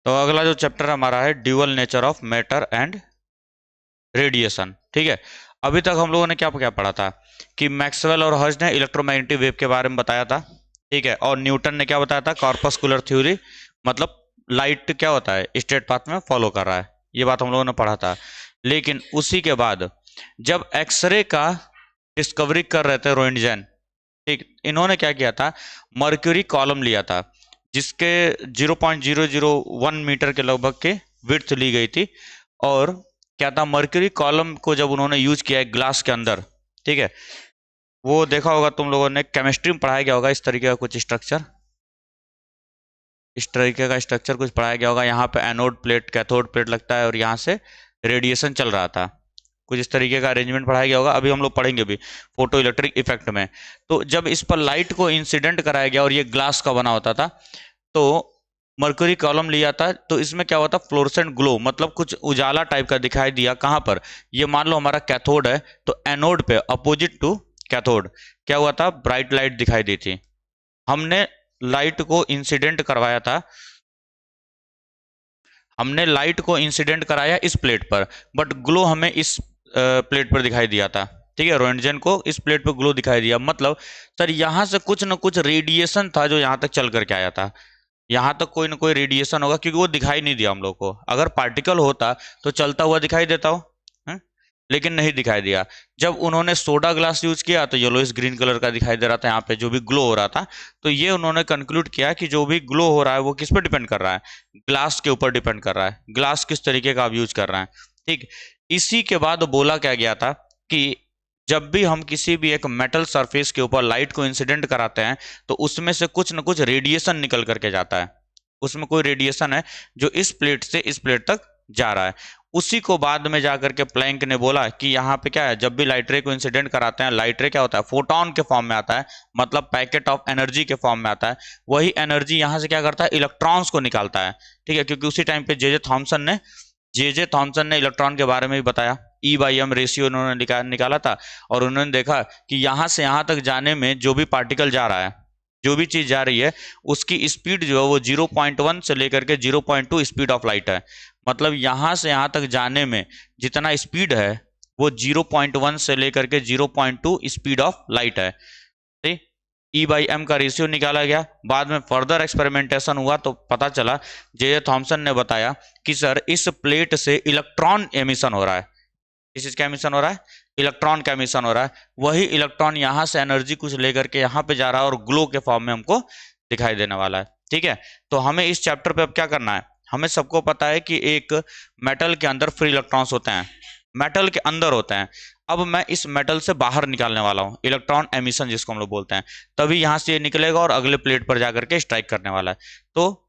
तो अगला जो चैप्टर हमारा है dual nature of matter and radiation. ठीक है, अभी तक हम लोगों ने क्या क्या पढ़ा था कि मैक्सवेल और हर्ट्ज ने इलेक्ट्रोमैग्नेटिक वेव के बारे में बताया था। ठीक है, और न्यूटन ने क्या बताया था, कॉर्पस्कुलर थ्योरी, मतलब लाइट क्या होता है, स्ट्रेट पाथ में फॉलो कर रहा है, ये बात हम लोगों ने पढ़ा था। लेकिन उसी के बाद जब एक्सरे का डिस्कवरी कर रहे थे रोइंटजन, ठीक, इन्होंने क्या किया था, मर्क्यूरी कॉलम लिया था जिसके 0.001 मीटर के लगभग के विड्थ ली गई थी। और क्या था, मर्क्यूरी कॉलम को जब उन्होंने यूज किया है ग्लास के अंदर, ठीक है, वो देखा होगा तुम लोगों ने, केमिस्ट्री में पढ़ाया गया होगा इस तरीके का कुछ स्ट्रक्चर, इस तरीके का स्ट्रक्चर कुछ पढ़ाया गया होगा। यहाँ पे एनोड प्लेट कैथोड प्लेट लगता है और यहाँ से रेडिएशन चल रहा था, कुछ इस तरीके का अरेंजमेंट पढ़ाया गया होगा, अभी हम लोग पढ़ेंगे भी फोटो इलेक्ट्रिक इफेक्ट में। तो जब इस पर लाइट को इंसिडेंट कराया गया और ये ग्लास का बना होता था, तो मर्क्यूरी कॉलम लिया था, तो इसमें क्या होता, फ्लोरेसेंट ग्लो, मतलब कुछ उजाला टाइप का दिखाई दिया। कहाँ पर, ये मान लो हमारा कैथोड है, तो एनोड पे अपोजिट टू कैथोड क्या हुआ था, ब्राइट लाइट दिखाई दी थी। हमने लाइट को इंसिडेंट करवाया था, हमने लाइट को इंसिडेंट कराया इस प्लेट पर, बट ग्लो हमें इस प्लेट पर दिखाई दिया था। ठीक है, रोएंटजन को इस प्लेट पर ग्लो दिखाई दिया, मतलब सर यहाँ से कुछ ना कुछ रेडिएशन था जो यहाँ तक चल करके आया था, यहाँ तक कोई ना कोई रेडिएशन होगा, क्योंकि वो दिखाई नहीं दिया हम लोग को। अगर पार्टिकल होता तो चलता हुआ दिखाई देता हो, है? लेकिन नहीं दिखाई दिया। जब उन्होंने सोडा ग्लास यूज किया तो येलोइश ग्रीन कलर का दिखाई दे रहा था यहाँ पे, जो भी ग्लो हो रहा था। तो ये उन्होंने कंक्लूड किया कि जो भी ग्लो हो रहा है वो किस पर डिपेंड कर रहा है, ग्लास के ऊपर डिपेंड कर रहा है, ग्लास किस तरीके का आप यूज कर रहे हैं। ठीक, इसी के बाद बोला क्या गया था कि जब भी हम किसी भी एक मेटल सरफेस के ऊपर लाइट को इंसिडेंट कराते हैं तो उसमें से कुछ ना कुछ रेडिएशन निकल करके जाता है, उसमें कोई रेडिएशन है जो इस प्लेट से इस प्लेट तक जा रहा है। उसी को बाद में जाकर के प्लैंक ने बोला कि यहाँ पे क्या है, जब भी लाइट रे को इंसिडेंट कराते हैं, लाइट रे क्या होता है, फोटोन के फॉर्म में आता है, मतलब पैकेट ऑफ एनर्जी के फॉर्म में आता है। वही एनर्जी यहाँ से क्या करता है, इलेक्ट्रॉन्स को निकालता है। ठीक है, क्योंकि उसी टाइम पे जे जे थॉमसन ने इलेक्ट्रॉन के बारे में भी बताया, E/m रेशियो उन्होंने निकाला था। और उन्होंने देखा कि यहाँ से यहाँ तक जाने में जो भी पार्टिकल जा रहा है, जो भी चीज जा रही है, उसकी स्पीड जो है वो 0.1 से लेकर के 0.2 स्पीड ऑफ लाइट है। मतलब यहां से यहां तक जाने में जितना स्पीड है वो 0.1 से लेकर के 0.2 स्पीड ऑफ लाइट है। ठीक, E/m का रेशियो निकाला गया। बाद में फर्दर एक्सपेरिमेंटेशन हुआ तो पता चला, जे थॉमसन ने बताया कि सर इस प्लेट से इलेक्ट्रॉन एमिशन हो रहा है। किस चीज का एमिशन हो रहा है, इलेक्ट्रॉन का एमिशन हो रहा है। वही इलेक्ट्रॉन यहाँ से एनर्जी कुछ लेकर के यहाँ पे जा रहा है और ग्लो के फॉर्म में हमको दिखाई देने वाला है। ठीक है, तो हमें इस चैप्टर पे अब क्या करना है, हमें सबको पता है कि एक मेटल के अंदर फ्री इलेक्ट्रॉन्स होते हैं, मेटल के अंदर होते हैं। अब मैं इस मेटल से बाहर निकालने वाला हूँ, इलेक्ट्रॉन एमिशन जिसको हम लोग बोलते हैं, तभी यहाँ से ये निकलेगा और अगले प्लेट पर जाकर के स्ट्राइक करने वाला है। तो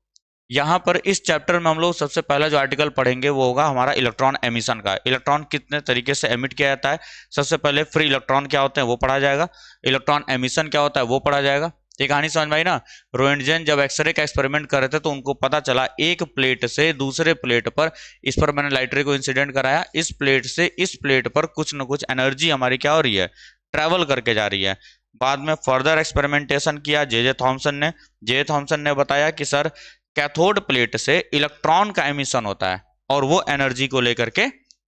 यहाँ पर इस चैप्टर में हम लोग सबसे पहला जो आर्टिकल पढ़ेंगे वो होगा हमारा इलेक्ट्रॉन एमिशन का, इलेक्ट्रॉन कितने तरीके से एमिट किया जाता है। सबसे पहले फ्री इलेक्ट्रॉन क्या होते हैं वो पढ़ा जाएगा, इलेक्ट्रॉन एमिशन क्या होता है वो पढ़ा जाएगा। ये कहानी समझ में आई ना। रोएंटजन जब एक्सरे का एक्सपेरिमेंट कर रहे थे तो उनको पता चला एक प्लेट से दूसरे प्लेट पर, इस पर मैंने लाइट रे को इंसिडेंट कराया, इस प्लेट से इस प्लेट पर कुछ न कुछ एनर्जी हमारी क्या हो रही है, ट्रेवल करके जा रही है। बाद में फर्दर एक्सपेरिमेंटेशन किया जे थॉमसन ने बताया कि सर कैथोड प्लेट से इलेक्ट्रॉन का एमिशन होता है और वो एनर्जी को लेकर के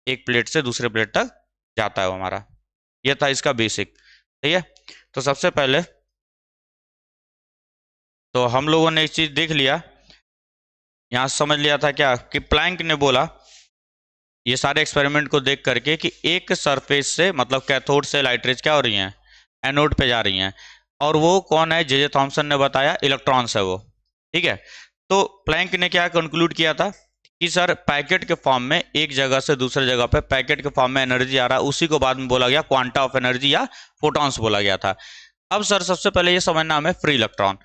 एक प्लेट से दूसरे प्लेट तक जाता है वो हमारा। ये था इसका बेसिक। ठीक है, तो सबसे पहले तो हम लोगों ने एक चीज देख लिया, यहां समझ लिया था क्या कि प्लैंक ने बोला ये सारे एक्सपेरिमेंट को देख करके कि एक सरफेस से, मतलब कैथोड से लाइट रेज क्या हो रही हैं, एनोड पे जा रही हैं, और वो कौन है, जे थॉमसन ने बताया इलेक्ट्रॉन्स है वो। ठीक है, तो प्लैंक ने क्या कंक्लूड किया था कि सर पैकेट के फॉर्म में एक जगह से दूसरे जगह पे पैकेट के फॉर्म में एनर्जी आ रहा है, उसी को बाद में बोला गया क्वांटा ऑफ एनर्जी या फोटॉन्स बोला गया था। अब सर सबसे पहले ये समझना हमें, फ्री इलेक्ट्रॉन,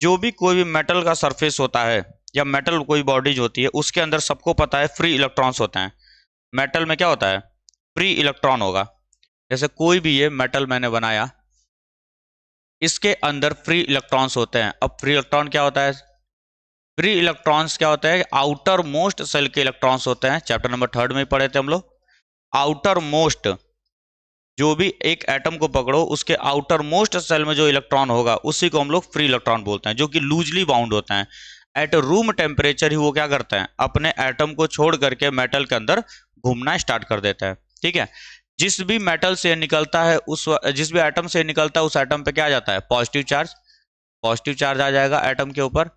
जो भी कोई भी मेटल का सरफेस होता है या मेटल कोई बॉडीज होती है उसके अंदर सबको पता है फ्री इलेक्ट्रॉन्स होते हैं। मेटल में क्या होता है, फ्री इलेक्ट्रॉन होगा। जैसे कोई भी ये मेटल मैंने बनाया, इसके अंदर फ्री इलेक्ट्रॉन्स होते हैं। अब फ्री इलेक्ट्रॉन क्या होता है, फ्री इलेक्ट्रॉन्स क्या होता है, आउटर मोस्ट सेल के इलेक्ट्रॉन्स होते हैं, चैप्टर नंबर 3 में पढ़े थे हम लोग। आउटर मोस्ट, जो भी एक एटम को पकड़ो उसके आउटर मोस्ट सेल में जो इलेक्ट्रॉन होगा उसी को हम लोग फ्री इलेक्ट्रॉन बोलते हैं, जो कि लूजली बाउंड होते हैं। एट रूम टेम्परेचर ही वो क्या करते हैं, अपने एटम को छोड़ करके मेटल के अंदर घूमना स्टार्ट कर देता है। ठीक है, जिस भी मेटल से निकलता है जिस भी एटम से निकलता है उस एटम पे क्या आ जाता है, पॉजिटिव चार्ज आ जाएगा एटम के ऊपर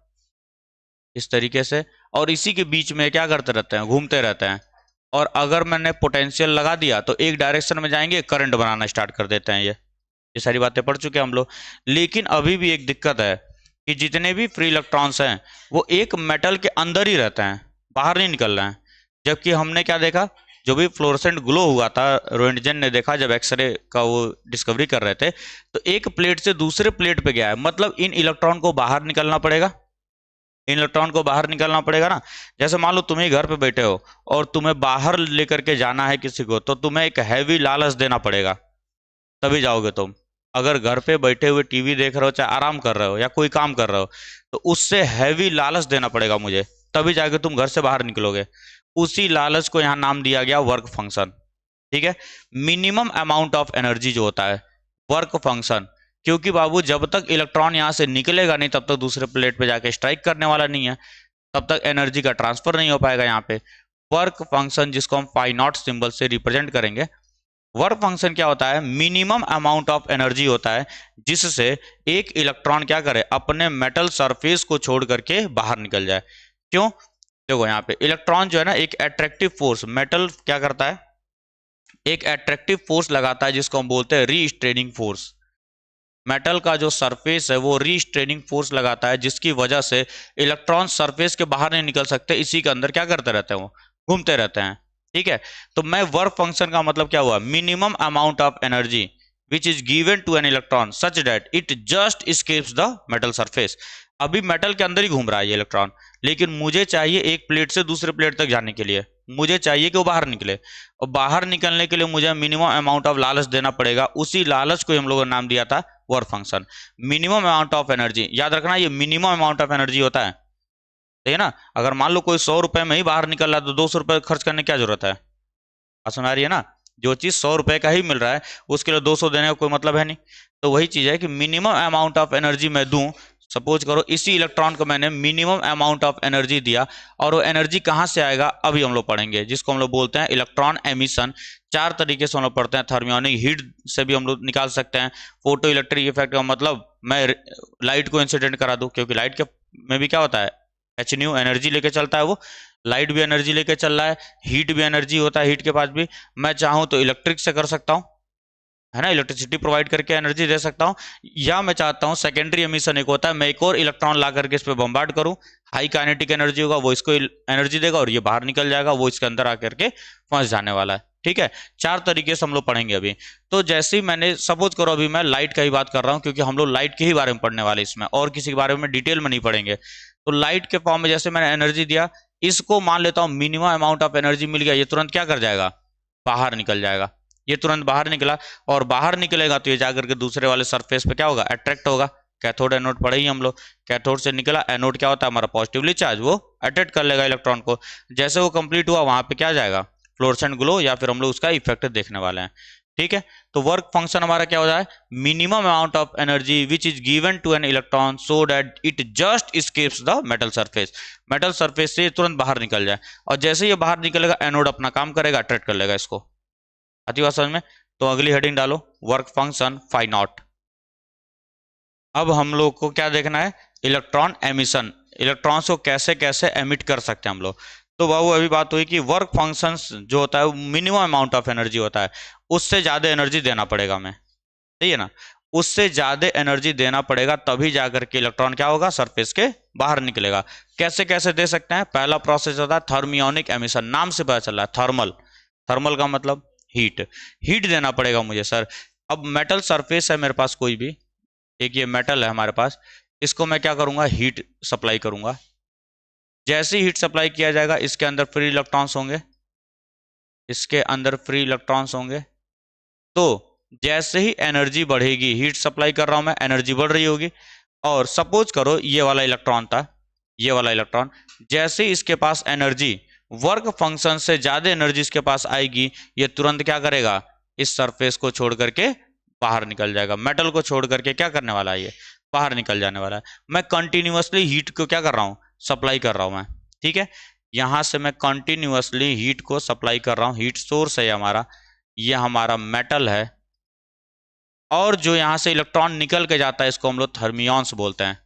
इस तरीके से, और इसी के बीच में क्या करते रहते हैं, घूमते रहते हैं। और अगर मैंने पोटेंशियल लगा दिया तो एक डायरेक्शन में जाएंगे, करंट बनाना स्टार्ट कर देते हैं। ये सारी बातें पढ़ चुके हैं हम लोग। लेकिन अभी भी एक दिक्कत है कि जितने भी फ्री इलेक्ट्रॉन्स हैं वो एक मेटल के अंदर ही रहते हैं, बाहर नहीं निकल रहे हैं। जबकि हमने क्या देखा, जो भी फ्लोरोसेंट ग्लो हुआ था, रोएंटजेन ने देखा जब एक्सरे का वो डिस्कवरी कर रहे थे, तो एक प्लेट से दूसरे प्लेट पे गया है, मतलब इन इलेक्ट्रॉन को बाहर निकलना पड़ेगा, इन इलेक्ट्रॉन को बाहर निकलना पड़ेगा ना। जैसे मान लो तुम ही घर पे बैठे हो और तुम्हें बाहर लेकर के जाना है किसी को, तो तुम्हें एक हैवी लालच देना पड़ेगा, तभी जाओगे तुम। अगर घर पे बैठे हुए टीवी देख रहे हो, चाहे आराम कर रहे हो या कोई काम कर रहे हो, तो उससे हैवी लालच देना पड़ेगा मुझे, तभी जाके तुम घर से बाहर निकलोगे। उसी लालच को यहाँ नाम दिया गया वर्क फंक्शन। ठीक है, मिनिमम अमाउंट ऑफ एनर्जी जो होता है, वर्क फंक्शन। क्योंकि बाबू जब तक इलेक्ट्रॉन यहाँ से निकलेगा नहीं तब तक दूसरे प्लेट पे जाके स्ट्राइक करने वाला नहीं है, तब तक एनर्जी का ट्रांसफर नहीं हो पाएगा यहाँ पे। वर्क फंक्शन जिसको हम फाई नॉट सिंबल से रिप्रेजेंट करेंगे, वर्क फंक्शन क्या होता है, मिनिमम अमाउंट ऑफ एनर्जी होता है जिससे एक इलेक्ट्रॉन क्या करे, अपने मेटल सरफेस को छोड़ करके बाहर निकल जाए। क्यों, देखो यहाँ पे इलेक्ट्रॉन जो है ना, एक एट्रैक्टिव फोर्स, मेटल क्या करता है, एक एट्रैक्टिव फोर्स लगाता है जिसको हम बोलते हैं रीस्ट्रेनिंग फोर्स। मेटल का जो सरफेस है वो रीस्ट्रेनिंग फोर्स लगाता है, जिसकी वजह से इलेक्ट्रॉन सरफेस के बाहर नहीं निकल सकते, इसी के अंदर क्या करते रहते हैं, वो घूमते रहते हैं। ठीक है, तो मैं वर्क फंक्शन का मतलब क्या हुआ, minimum amount of energy which is given to an electron such that it just escapes the metal surface. अभी मेटल के अंदर ही घूम रहा है ये इलेक्ट्रॉन, लेकिन मुझे चाहिए एक प्लेट से दूसरे प्लेट तक जाने के लिए, मुझे चाहिए कि वो बाहर निकले, और बाहर निकलने के लिए मुझे मिनिमम अमाउंट ऑफ लालच देना पड़ेगा। उसी लालच को हम लोगों ने नाम दिया था work function. Minimum amount of energy, याद रखना ये मिनिमम अमाउंट ऑफ एनर्जी होता है, सही है ना। अगर मान लो कोई 100 रुपए में ही बाहर निकल रहा है तो 200 रुपए खर्च करने की क्या जरूरत है, बात समझ आ रही है ना। जो चीज 100 रुपए का ही मिल रहा है उसके लिए 200 देने का कोई मतलब है नहीं। तो वही चीज है कि मिनिमम अमाउंट ऑफ एनर्जी मैं दूं, सपोज करो इसी इलेक्ट्रॉन को मैंने मिनिमम अमाउंट ऑफ एनर्जी दिया, और वो एनर्जी कहाँ से आएगा अभी हम लोग पढ़ेंगे, जिसको हम लोग बोलते हैं इलेक्ट्रॉन एमिशन। चार तरीके से हम लोग पढ़ते हैं, थर्मियोनिक हीट से भी हम लोग निकाल सकते हैं, फोटो इलेक्ट्रिक इफेक्ट का मतलब मैं लाइट को इंसिडेंट करा दूं, क्योंकि लाइट के में भी क्या होता है, एच न्यू एनर्जी लेके चलता है, वो लाइट भी एनर्जी लेके चल रहा है, हीट भी एनर्जी होता है, हीट के पास भी मैं चाहूँ तो इलेक्ट्रिक से कर सकता हूँ, है ना, इलेक्ट्रिसिटी प्रोवाइड करके एनर्जी दे सकता हूँ। या मैं चाहता हूँ सेकेंडरी एमिशन एक होता है, मैं एक और इलेक्ट्रॉन ला करके इस पर बम्बार्ड करूँ, हाई काइनेटिक एनर्जी होगा, वो इसको एनर्जी देगा और ये बाहर निकल जाएगा, वो इसके अंदर आकर के फंस जाने वाला है। ठीक है, चार तरीके से हम लोग पढ़ेंगे अभी। तो जैसे ही मैंने सपोज करो, अभी मैं लाइट का ही बात कर रहा हूँ क्योंकि हम लोग लाइट के ही बारे में पढ़ने वाले इसमें, और किसी के बारे में डिटेल में नहीं पढ़ेंगे। तो लाइट के फॉर्म में जैसे मैंने एनर्जी दिया, इसको मान लेता हूँ मिनिमम अमाउंट ऑफ एनर्जी मिल गया, ये तुरंत क्या कर जाएगा, बाहर निकल जाएगा। ये तुरंत बाहर निकला, और बाहर निकलेगा तो ये जाकर के दूसरे वाले सरफेस पे क्या होगा, अट्रैक्ट होगा। कैथोड एनोड पढ़े ही हम लोग, कैथोड से निकला, एनोड क्या होता है हमारा पॉजिटिवली चार्ज, वो अट्रैक्ट कर लेगा इलेक्ट्रॉन को। जैसे वो कंप्लीट हुआ वहां पे क्या जाएगा, फ्लोरेसेंट ग्लो, या फिर हम लोग उसका इफेक्ट देखने वाले हैं। ठीक है, तो वर्क फंक्शन हमारा क्या हो जाए, minimum amount of energy which is given to an electron so that it just escapes the metal surface, metal surface से तुरंत बाहर निकल जाए। और जैसे ये बाहर निकलेगा एनोड अपना काम करेगा, अट्रैक्ट कर लेगा इसको। आती बात समझ में। तो अगली हेडिंग डालो, वर्क फंक्शन फाई नॉट। अब हम लोग को क्या देखना है, इलेक्ट्रॉन एमिशन, इलेक्ट्रॉन्स को कैसे कैसे एमिट कर सकते हैं हम लोग। तो बाबू अभी बात हुई कि वर्क फंक्शंस जो होता है वो मिनिमम अमाउंट ऑफ एनर्जी होता है, उससे ज़्यादा एनर्जी देना पड़ेगा हमें, सही है ना। उससे ज़्यादा एनर्जी देना पड़ेगा तभी जाकर के इलेक्ट्रॉन क्या होगा, सरफेस के बाहर निकलेगा। कैसे कैसे दे सकते हैं, पहला प्रोसेस होता है थर्मियोनिक एमिशन, नाम से पता चल रहा है थर्मल, थर्मल का मतलब हीट, हीट देना पड़ेगा मुझे सर। अब मेटल सरफेस है मेरे पास कोई भी, एक ये मेटल है हमारे पास, इसको मैं क्या करूंगा, हीट सप्लाई करूंगा। जैसे ही हीट सप्लाई किया जाएगा इसके अंदर फ्री इलेक्ट्रॉन्स होंगे, इसके अंदर फ्री इलेक्ट्रॉन्स होंगे। तो जैसे ही एनर्जी बढ़ेगी, हीट सप्लाई कर रहा हूं मैं, एनर्जी बढ़ रही होगी। और सपोज करो ये वाला इलेक्ट्रॉन था, ये वाला इलेक्ट्रॉन, जैसे ही इसके पास एनर्जी, वर्क फंक्शन से ज्यादा एनर्जी इसके पास आएगी, ये तुरंत क्या करेगा, इस सरफेस को छोड़ करके बाहर निकल जाएगा, मेटल को छोड़ करके क्या करने वाला है, ये बाहर निकल जाने वाला है। मैं कंटिन्यूअसली हीट को क्या कर रहा हूँ, सप्लाई कर रहा हूं मैं, ठीक है। यहां से मैं कंटिन्यूअसली हीट को सप्लाई कर रहा हूं, हीट सोर्स है हमारा, ये हमारा मेटल है, और जो यहां से इलेक्ट्रॉन निकल के जाता है इसको हम लोग थर्मियॉन्स बोलते हैं।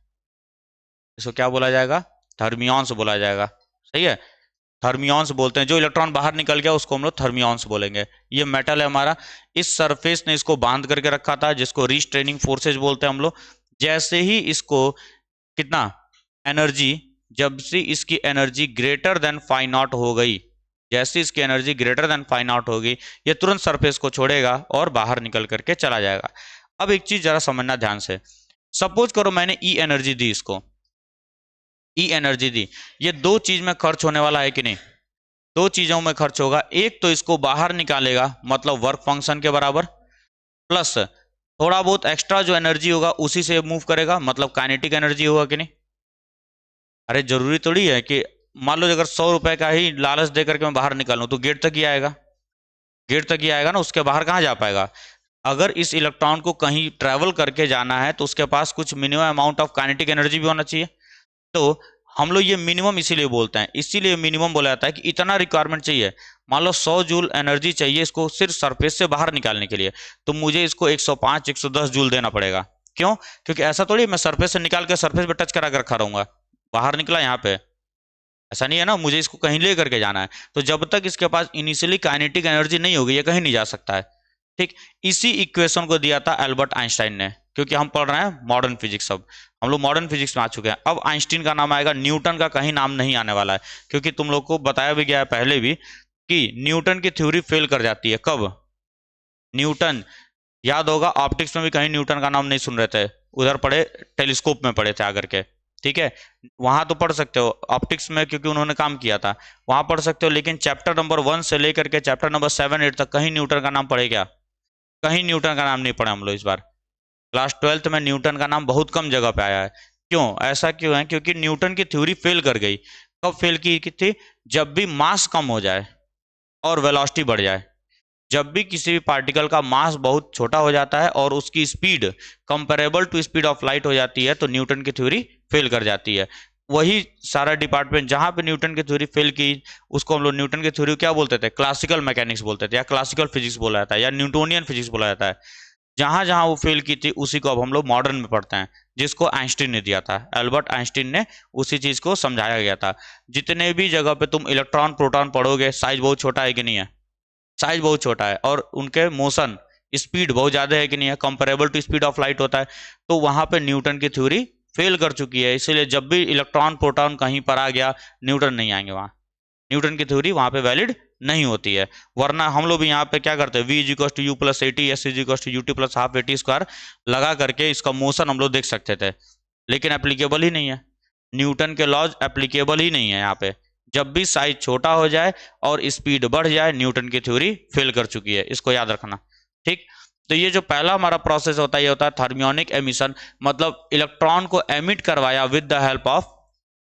इसको क्या बोला जाएगा? थर्मियॉन्स बोला जाएगा, सही है। थर्मियॉन्स बोलते हैं, जो इलेक्ट्रॉन बाहर निकल गया उसको हम लोग थर्मियॉन्स बोलेंगे। ये मेटल है हमारा, इस सरफेस ने इसको बांध करके रखा था, जिसको रिस्ट्रेनिंग फोर्सेज बोलते हैं हम लोग। जैसे ही इसको कितना एनर्जी, जब से इसकी एनर्जी ग्रेटर देन 5 नॉट हो गई, जैसे इसकी एनर्जी ग्रेटर देन 5 नॉट होगी, ये तुरंत सरफेस को छोड़ेगा और बाहर निकल करके चला जाएगा। अब एक चीज जरा समझना ध्यान से, सपोज करो मैंने ई एनर्जी दी, इसको ई एनर्जी दी, ये दो चीज में खर्च होने वाला है कि नहीं? दो चीजों में खर्च होगा, एक तो इसको बाहर निकालेगा मतलब वर्क फंक्शन के बराबर, प्लस थोड़ा बहुत एक्स्ट्रा जो एनर्जी होगा उसी से मूव करेगा, मतलब काइनेटिक एनर्जी होगा कि नहीं? अरे जरूरी थोड़ी है कि मान लो अगर 100 रुपए का ही लालच दे करके मैं बाहर निकालूं तो गेट तक ही आएगा, गेट तक ही आएगा ना, उसके बाहर कहाँ जा पाएगा? अगर इस इलेक्ट्रॉन को कहीं ट्रेवल करके जाना है तो उसके पास कुछ minimum amount of kinetic energy भी होना चाहिए। तो हम लोग ये मिनिमम इसीलिए बोलते हैं, इसीलिए मिनिमम बोला जाता है कि इतना रिक्वायरमेंट चाहिए। मान लो 100 जूल एनर्जी चाहिए इसको सिर्फ सरफेस से बाहर निकालने के लिए, तो मुझे इसको 105 110 जूल देना पड़ेगा। क्यों? क्योंकि ऐसा थोड़ी मैं सरफेस से निकाल के सरफेस पे टच करा कर रखा रहूंगा, बाहर निकला यहाँ पे, ऐसा नहीं है ना, मुझे इसको कहीं ले करके जाना है। तो जब तक इसके पास इनिशियली काइनेटिक एनर्जी नहीं होगी ये कहीं नहीं जा सकता है, ठीक। इसी इक्वेशन को दिया था एल्बर्ट आइंस्टाइन ने, क्योंकि हम पढ़ रहे हैं मॉडर्न फिजिक्स, अब हम लोग मॉडर्न फिजिक्स में आ चुके हैं। अब आइंस्टीन का नाम आएगा, न्यूटन का कहीं नाम नहीं आने वाला है, क्योंकि तुम लोग को बताया भी गया है पहले भी कि न्यूटन की थ्योरी फेल कर जाती है। कब? न्यूटन, याद होगा ऑप्टिक्स में भी कहीं न्यूटन का नाम नहीं सुन रहे थे, उधर पढ़े, टेलीस्कोप में पढ़े थे आकर के, ठीक है। वहां तो पढ़ सकते हो ऑप्टिक्स में, क्योंकि उन्होंने काम किया था, वहां पढ़ सकते हो। लेकिन चैप्टर नंबर 1 से लेकर के चैप्टर नंबर 7 8 तक कहीं न्यूटन का नाम पढ़े क्या? कहीं न्यूटन का नाम नहीं पढ़े हम लोग इस बार। क्लास 12th में न्यूटन का नाम बहुत कम जगह पे आया है। क्यों ऐसा क्यों है? क्योंकि न्यूटन की थ्योरी फेल कर गई। कब फेल की थी? जब भी मास कम हो जाए और वेलोसिटी बढ़ जाए, जब भी किसी भी पार्टिकल का मास बहुत छोटा हो जाता है और उसकी speed comparable to speed of light हो जाती है, तो न्यूटन की थ्योरी फेल कर जाती है। वही सारा डिपार्टमेंट जहां पे न्यूटन की थ्योरी फेल की, उसको हम लोग न्यूटन की थ्योरी क्या बोलते थे? क्लासिकल मैकेनिक्स बोलते थे, या क्लासिकल फिजिक्स बोला जाता है, या न्यूटोनियन फिजिक्स बोला जाता है। जहां जहां वो फेल की थी उसी को अब हम लोग मॉडर्न में पढ़ते हैं, जिसको आइंस्टीन ने दिया था, एल्बर्ट आइंस्टीन ने उसी चीज को समझाया गया था। जितने भी जगह पे तुम इलेक्ट्रॉन प्रोटॉन पढ़ोगे, साइज बहुत छोटा है कि नहीं है? साइज बहुत छोटा है, और उनके मोशन स्पीड बहुत ज्यादा है कि नहीं है? Comparable to speed of light होता है। तो वहां पे न्यूटन की थ्योरी फेल कर चुकी है, इसलिए जब भी इलेक्ट्रॉन प्रोटॉन कहीं पर आ गया, न्यूटन नहीं आएंगे वहां, न्यूटन की थ्योरी वहां पे वैलिड नहीं होती है। वरना हम लोग भी यहाँ पे क्या करते हैं, v is to u plus a t, s is to u t plus half a t square लगा करके इसका मोशन हम लोग देख सकते थे, लेकिन एप्लीकेबल ही नहीं है, न्यूटन के लॉज एप्लीकेबल ही नहीं है यहाँ पे। जब भी साइज छोटा हो जाए और स्पीड बढ़ जाए, न्यूटन की थ्योरी फेल कर चुकी है, इसको याद रखना, ठीक। तो ये जो पहला हमारा प्रोसेस होता है ये होता है थर्मियोनिक एमिशन, मतलब इलेक्ट्रॉन को एमिट करवाया with the help of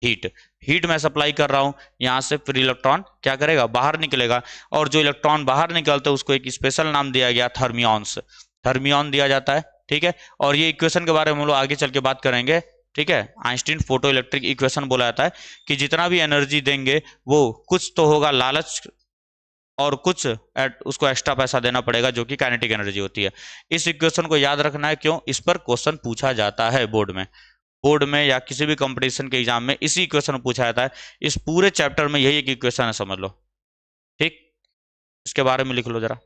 heat. Heat में सप्लाई कर रहा हूं, यहां से फिर इलेक्ट्रॉन क्या करेगा? बाहर निकलेगा, और जो इलेक्ट्रॉन बाहर निकलते हैं उसको एक स्पेशल नाम दिया गया, थर्मियॉन्स, थर्मियॉन दिया जाता है, ठीक है। और ये इक्वेशन के बारे में हम लोग आगे चल के बात करेंगे, ठीक है। आइंस्टीन फोटो इलेक्ट्रिक इक्वेशन बोला जाता है कि जितना भी एनर्जी देंगे वो कुछ तो होगा लालच, और कुछ उसको एक्स्ट्रा पैसा देना पड़ेगा जो कि काइनेटिक एनर्जी होती है। इस इक्वेशन को याद रखना है, क्यों? इस पर क्वेश्चन पूछा जाता है बोर्ड में, बोर्ड में या किसी भी कंपटीशन के एग्जाम में इसी इक्वेशन पूछा जाता है। इस पूरे चैप्टर में यही एक इक्वेशन है, समझ लो, ठीक। इसके बारे में लिख लो जरा।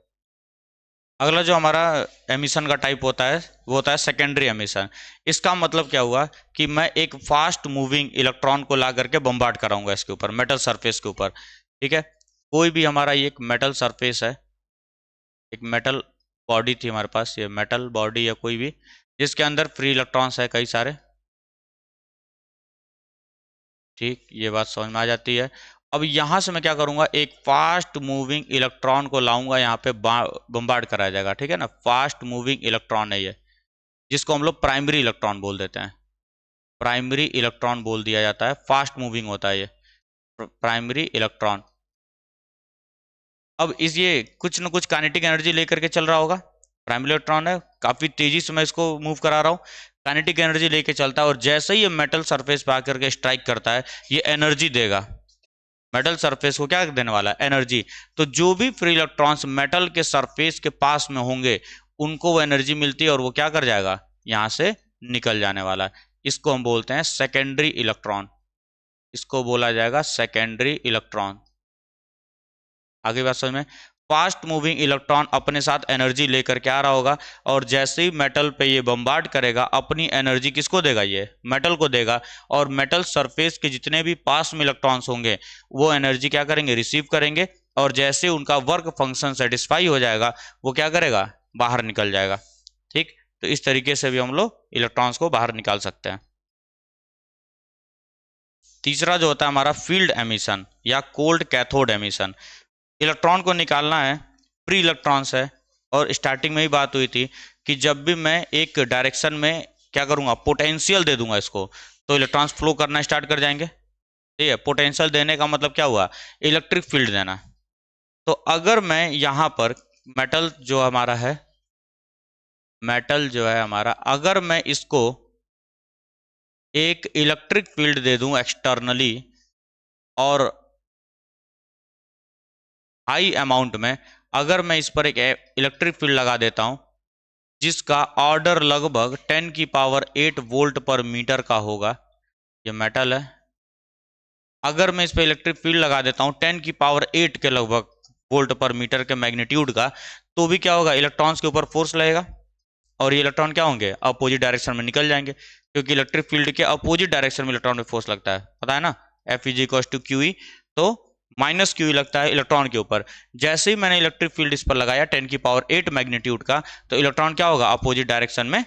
अगला जो हमारा एमिशन का टाइप होता है वो होता है सेकेंडरी एमिशन। इसका मतलब क्या हुआ कि मैं एक फास्ट मूविंग इलेक्ट्रॉन को ला करके बम्बार्ड कराऊंगा इसके ऊपर, मेटल सरफेस के ऊपर, ठीक है। कोई भी हमारा ये एक मेटल सरफेस है, एक मेटल बॉडी थी हमारे पास, ये मेटल बॉडी या कोई भी जिसके अंदर फ्री इलेक्ट्रॉन्स है कई सारे, ठीक, ये बात समझ में आ जाती है। अब यहां से मैं क्या करूंगा, एक फास्ट मूविंग इलेक्ट्रॉन को लाऊंगा यहाँ पे, बम्बार्ड कराया जाएगा, ठीक है ना। फास्ट मूविंग इलेक्ट्रॉन है ये, जिसको हम लोग प्राइमरी इलेक्ट्रॉन बोल देते हैं, प्राइमरी इलेक्ट्रॉन बोल दिया जाता है, फास्ट मूविंग होता है ये प्राइमरी इलेक्ट्रॉन। अब इस ये कुछ न कुछ काइनेटिक एनर्जी लेकर के चल रहा होगा, प्राइमरी इलेक्ट्रॉन है, काफी तेजी से मैं इसको मूव करा रहा हूँ, काइनेटिक एनर्जी लेके चलता है, और जैसे ही ये मेटल सरफेस पे आकर के स्ट्राइक करता है ये एनर्जी देगा। मेटल सरफेस को क्या देने वाला है? एनर्जी। तो जो भी फ्री इलेक्ट्रॉन्स मेटल के सरफेस के पास में होंगे उनको वो एनर्जी मिलती है और वो क्या कर जाएगा? यहां से निकल जाने वाला है। इसको हम बोलते हैं सेकेंडरी इलेक्ट्रॉन। इसको बोला जाएगा सेकेंडरी इलेक्ट्रॉन। आगे बात समझ में? फास्ट मूविंग इलेक्ट्रॉन अपने साथ एनर्जी लेकर के आ रहा होगा, और जैसे ही मेटल पे ये बम्बार्ड करेगा अपनी एनर्जी किसको देगा? ये मेटल को देगा, और मेटल सरफेस के जितने भी पास में इलेक्ट्रॉन्स होंगे वो एनर्जी क्या करेंगे? रिसीव करेंगे, और जैसे उनका वर्क फंक्शन सेटिस्फाई हो जाएगा वो क्या करेगा? बाहर निकल जाएगा। ठीक, तो इस तरीके से भी हम लोग इलेक्ट्रॉन्स को बाहर निकाल सकते हैं। तीसरा जो होता है हमारा फील्ड एमिशन या कोल्ड कैथोड एमिशन। इलेक्ट्रॉन को निकालना है, फ्री इलेक्ट्रॉन्स है, और स्टार्टिंग में ही बात हुई थी कि जब भी मैं एक डायरेक्शन में क्या करूंगा? पोटेंशियल दे दूंगा इसको, तो इलेक्ट्रॉन्स फ्लो करना स्टार्ट कर जाएंगे। ठीक है, पोटेंशियल देने का मतलब क्या हुआ? इलेक्ट्रिक फील्ड देना। तो अगर मैं यहां पर मेटल जो हमारा है, मेटल जो है हमारा, अगर मैं इसको एक इलेक्ट्रिक फील्ड दे दूं एक्सटर्नली और हाई अमाउंट में, अगर मैं इस पर एक इलेक्ट्रिक फील्ड लगा देता हूं जिसका ऑर्डर लगभग 10 की पावर 8 वोल्ट पर मीटर का होगा, ये मेटल है, अगर मैं इस पर इलेक्ट्रिक फील्ड लगा देता हूं 10 की पावर 8 के लगभग वोल्ट पर मीटर के मैग्नीट्यूड का, तो भी क्या होगा? इलेक्ट्रॉन्स के ऊपर फोर्स लगेगा, और ये इलेक्ट्रॉन क्या होंगे? अपोजिट डायरेक्शन में निकल जाएंगे, क्योंकि इलेक्ट्रिक फील्ड के अपोजिट डायरेक्शन में इलेक्ट्रॉन में फोर्स लगता है, पता है ना? F is equal to q E, तो माइनस क्यू लगता है इलेक्ट्रॉन के ऊपर। जैसे ही मैंने इलेक्ट्रिक फील्ड इस पर लगाया 10 की पावर 8 मैग्नीट्यूड का, तो इलेक्ट्रॉन क्या होगा? अपोजिट डायरेक्शन में,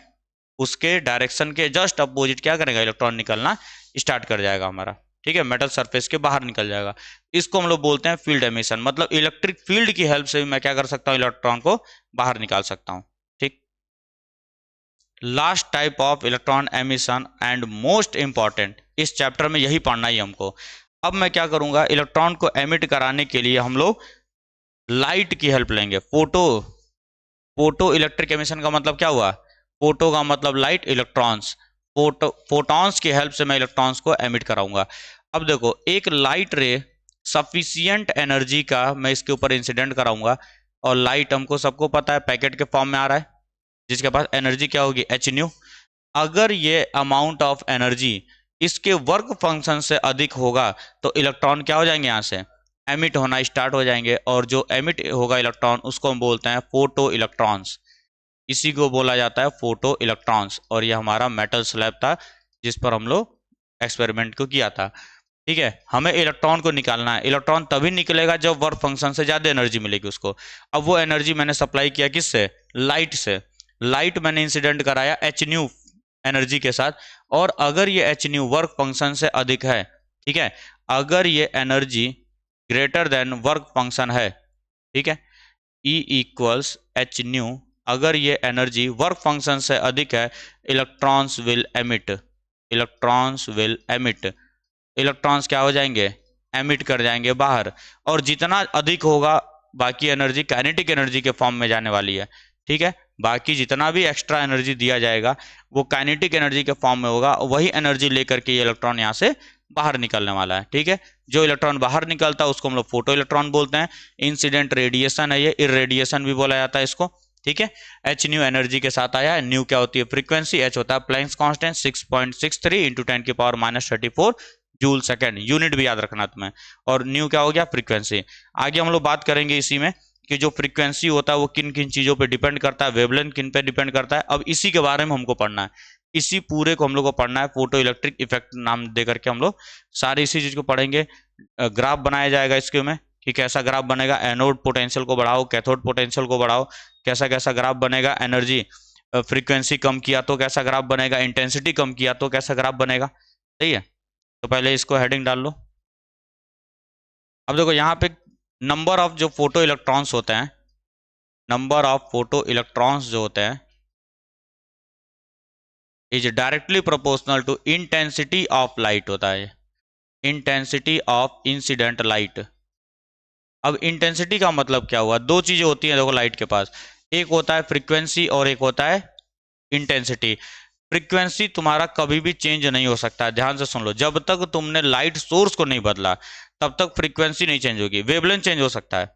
उसके डायरेक्शन के जस्ट अपोजिट क्या करेगा? इलेक्ट्रॉन निकलना स्टार्ट कर जाएगा हमारा। ठीक है, मेटल सरफेस के बाहर निकल जाएगा। इसको हम लोग बोलते हैं फील्ड एमिशन, मतलब इलेक्ट्रिक फील्ड की हेल्प से मैं क्या कर सकता हूँ? इलेक्ट्रॉन को बाहर निकाल सकता हूँ। ठीक, last type of electron emission and most important, इस चैप्टर में यही पढ़ना ही हमको। अब मैं क्या करूंगा? इलेक्ट्रॉन को एमिट कराने के लिए हम लोग लाइट की हेल्प लेंगे। फोटो इलेक्ट्रिक एमिशन का मतलब क्या हुआ? फोटो का मतलब लाइट, इलेक्ट्रॉन्स, फोटॉन्स की हेल्प से मैं इलेक्ट्रॉन्स को एमिट कराऊंगा। अब देखो, एक लाइट रे सफिशियंट एनर्जी का मैं इसके ऊपर इंसिडेंट कराऊंगा, और लाइट हमको सबको पता है पैकेट के फॉर्म में आ रहा है, जिसके पास एनर्जी क्या होगी? H new. अगर ये अमाउंट ऑफ एनर्जी इसके वर्क फंक्शन से अधिक होगा तो इलेक्ट्रॉन क्या हो जाएंगे? यहाँ से एमिट होना स्टार्ट हो जाएंगे, और जो एमिट होगा इलेक्ट्रॉन उसको हम बोलते हैं फोटो इलेक्ट्रॉन्स। इसी को बोला जाता है फोटो इलेक्ट्रॉन्स। और ये हमारा मेटल स्लैब था जिस पर हम लोग एक्सपेरिमेंट को किया था। ठीक है, हमें इलेक्ट्रॉन को निकालना है। इलेक्ट्रॉन तभी निकलेगा जब वर्क फंक्शन से ज़्यादा एनर्जी मिलेगी उसको। अब वो एनर्जी मैंने सप्लाई किया किससे? लाइट से। लाइट मैंने इंसिडेंट कराया एच न्यू एनर्जी के साथ, और अगर ये एच न्यू वर्क फंक्शन से अधिक है, ठीक है, अगर ये energy greater than work function है, ठीक है, E इक्वल्स एच न्यू, अगर ये एनर्जी वर्क फंक्शन से अधिक है, electrons will emit, electrons will emit, electrons क्या हो जाएंगे? एमिट कर जाएंगे बाहर। और जितना अधिक होगा बाकी एनर्जी काइनेटिक एनर्जी के फॉर्म में जाने वाली है। ठीक है, बाकी जितना भी एक्स्ट्रा एनर्जी दिया जाएगा वो काइनेटिक एनर्जी के फॉर्म में होगा, वही एनर्जी लेकर के ये इलेक्ट्रॉन यहाँ से बाहर निकलने वाला है। ठीक है, जो इलेक्ट्रॉन बाहर निकलता है उसको हम लोग फोटो इलेक्ट्रॉन बोलते हैं। इंसिडेंट रेडिएशन है ये, इरेडिएशन भी बोला जाता है इसको। ठीक है, एच न्यू एनर्जी के साथ आया है। न्यू क्या होती है? फ्रीक्वेंसी। एच होता है प्लैंक्स कांस्टेंट 6.63 इंटू 10 की पावर -34 जूल सेकेंड, यूनिट भी याद रखना तुम्हें। और न्यू क्या हो गया? फ्रीक्वेंसी। आगे हम लोग बात करेंगे इसी में कि जो फ्रीक्वेंसी होता है वो किन किन चीज़ों पे डिपेंड करता है, वेवलेंथ किन पे डिपेंड करता है। अब इसी के बारे में हमको पढ़ना है, इसी पूरे को हम लोग को पढ़ना है। फोटो इलेक्ट्रिक इफेक्ट नाम दे करके हम लोग सारी इसी चीज़ को पढ़ेंगे। ग्राफ बनाया जाएगा इसके में कि कैसा ग्राफ बनेगा, एनोड पोटेंशियल को बढ़ाओ, कैथोड पोटेंशियल को बढ़ाओ, कैसा कैसा ग्राफ बनेगा। एनर्जी फ्रीक्वेंसी कम किया तो कैसा ग्राफ बनेगा, इंटेंसिटी कम किया तो कैसा ग्राफ बनेगा। सही है, तो पहले इसको हेडिंग डाल लो। अब देखो यहाँ पे नंबर ऑफ जो फोटो इलेक्ट्रॉन्स होते हैं, नंबर ऑफ फोटो इलेक्ट्रॉन्स जो होते हैं is directly proportional to intensity of light होता है, इंटेंसिटी ऑफ इंसिडेंट लाइट। अब इंटेंसिटी का मतलब क्या हुआ? दो चीजें होती हैं देखो लाइट के पास, एक होता है फ्रीक्वेंसी और एक होता है इंटेंसिटी। फ्रीक्वेंसी तुम्हारा कभी भी चेंज नहीं हो सकता है, ध्यान से सुन लो। जब तक तुमने लाइट सोर्स को नहीं बदला तब तक फ्रीक्वेंसी नहीं चेंज होगी। वेवलेंथ चेंज हो सकता है,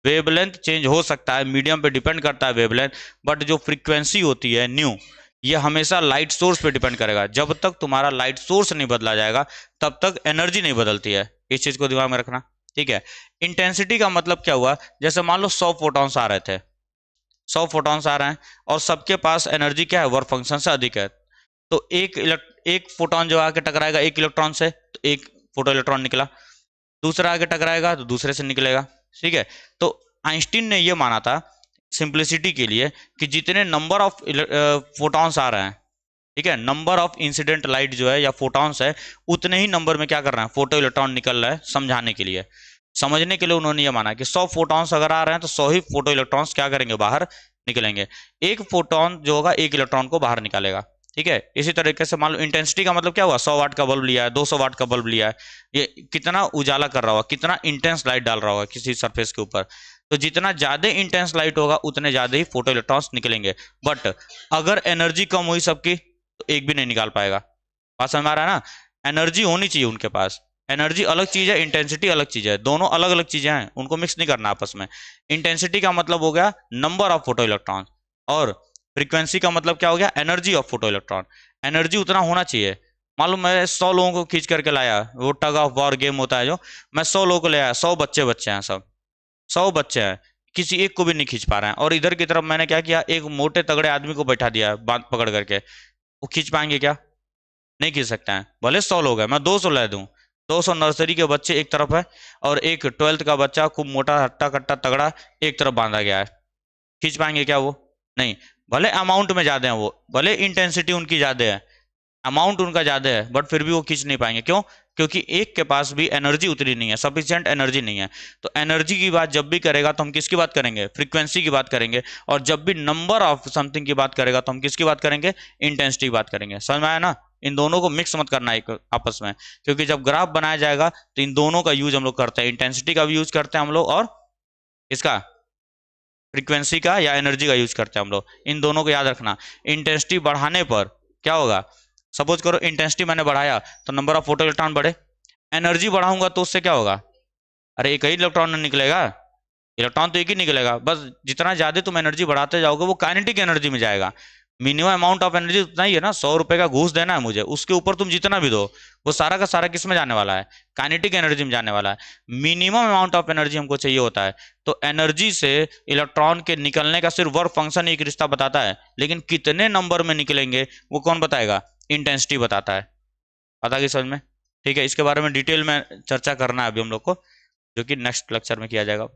वेवलेंथ चेंज हो सकता है, मीडियम पे डिपेंड करता है वेवलेंथ, बट जो फ्रीक्वेंसी होती है न्यू, ये हमेशा लाइट सोर्स पे डिपेंड करेगा। जब तक तुम्हारा लाइट सोर्स नहीं बदला जाएगा तब तक एनर्जी नहीं बदलती है, इस चीज को दिमाग में रखना, ठीक है। इंटेंसिटी का मतलब क्या हुआ, जैसे मान लो 100 फोटॉन्स आ रहे थे, 100 फोटॉन्स आ रहे हैं और सबके पास एनर्जी क्या है, वर्क फंक्शन से अधिक है, तो एक फोटोन जो आके टकराएगा एक इलेक्ट्रॉन से तो एक फोटो इलेक्ट्रॉन निकला, दूसरा आगे टकराएगा तो दूसरे से निकलेगा, ठीक है। तो आइंस्टीन ने ये माना था सिंप्लिसिटी के लिए कि जितने नंबर ऑफ फोटॉन्स आ रहे हैं, ठीक है, नंबर ऑफ इंसिडेंट लाइट जो है या फोटॉन्स है, उतने ही नंबर में क्या कर रहे हैं, फोटो इलेक्ट्रॉन निकल रहा है। समझाने के लिए, समझने के लिए उन्होंने ये माना कि 100 फोटॉन्स अगर आ रहे हैं तो 100 ही फोटो इलेक्ट्रॉन्स क्या करेंगे, बाहर निकलेंगे। एक फोटोन जो होगा एक इलेक्ट्रॉन को बाहर निकालेगा, ठीक है। इसी तरीके से मान लो इंटेंसिटी का मतलब क्या हुआ, 100 वाट का बल्ब लिया है, 200 वाट का बल्ब लिया है, ये कितना उजाला कर रहा होगा, कितना इंटेंस लाइट डाल रहा होगा किसी सरफेस के ऊपर, तो जितना ज्यादा इंटेंस लाइट होगा उतने ज्यादा ही फोटो इलेक्ट्रॉन्स निकलेंगे। बट अगर एनर्जी कम हुई सबकी तो एक भी नहीं निकाल पाएगा। बात समझ में आ रहा है ना, एनर्जी होनी चाहिए उनके पास। एनर्जी अलग चीज है, इंटेंसिटी अलग चीज है, दोनों अलग अलग चीजें हैं, उनको मिक्स नहीं करना आपस में। इंटेंसिटी का मतलब हो गया नंबर ऑफ फोटो इलेक्ट्रॉन, और फ्रीक्वेंसी का मतलब क्या हो गया, energy of photo electron. Energy उतना होना चाहिए। मालूम मैं 100 लोगों को खींच करके लाया, वो टग ऑफ वॉर गेम होता है जो, मैं 100 लोगों को ले आया, 100 बच्चे बच्चे हैं, सब 100 बच्चे हैं, किसी एक को भी नहीं खींच पा रहे हैं। और इधर की तरफ मैंने क्या किया, एक मोटे तगड़े आदमी को बैठा दिया बांध पकड़ करके, वो खींच पाएंगे क्या, नहीं खींच सकते हैं। भले 100 लोग हैं, मैं 200 ले दूं, 200 नर्सरी के बच्चे एक तरफ है और एक 12th का बच्चा खूब मोटा हट्टा कट्टा तगड़ा एक तरफ बांधा गया है, खींच पाएंगे क्या वो, नहीं। भले अमाउंट में ज्यादा है वो, भले इंटेंसिटी उनकी ज्यादा है, अमाउंट उनका ज्यादा है, बट फिर भी वो खींच नहीं पाएंगे। क्यों, क्योंकि एक के पास भी एनर्जी उतनी नहीं है, सफिशिएंट एनर्जी नहीं है। तो एनर्जी की बात जब भी करेगा तो हम किसकी बात करेंगे, फ्रीक्वेंसी की बात करेंगे। और जब भी नंबर ऑफ समथिंग की बात करेगा तो हम किसकी बात करेंगे, इंटेंसिटी की बात करेंगे। समझ में आया ना, इन दोनों को मिक्स मत करना एक आपस में, क्योंकि जब ग्राफ बनाया जाएगा तो इन दोनों का यूज हम लोग करते हैं, इंटेंसिटी का भी यूज करते हैं हम लोग और इसका फ्रीक्वेंसी का या एनर्जी का यूज करते हैं हम लोग। इन दोनों को याद रखना। इंटेंसिटी बढ़ाने पर क्या होगा, सपोज करो इंटेंसिटी मैंने बढ़ाया तो नंबर ऑफ फोटो इलेक्ट्रॉन बढ़े, एनर्जी बढ़ाऊंगा तो उससे क्या होगा, अरे एक ही इलेक्ट्रॉन निकलेगा, इलेक्ट्रॉन तो एक ही निकलेगा, बस जितना ज्यादा तुम एनर्जी बढ़ाते जाओगे वो काइनेटिक एनर्जी में जाएगा। मिनिमम अमाउंट ऑफ एनर्जी उतना ही है ना, 100 रुपए का घूस देना है मुझे, उसके ऊपर तुम जितना भी दो वो सारा का सारा किस में जाने वाला है, काइनेटिक एनर्जी में जाने वाला है। मिनिमम अमाउंट ऑफ एनर्जी हमको चाहिए होता है। तो एनर्जी से इलेक्ट्रॉन के निकलने का सिर्फ वर्क फंक्शन एक रिश्ता बताता है, लेकिन कितने नंबर में निकलेंगे वो कौन बताएगा, इंटेंसिटी बताता है। पता कि समझ में, ठीक है। इसके बारे में डिटेल में चर्चा करना है अभी हम लोग को, जो कि नेक्स्ट लेक्चर में किया जाएगा।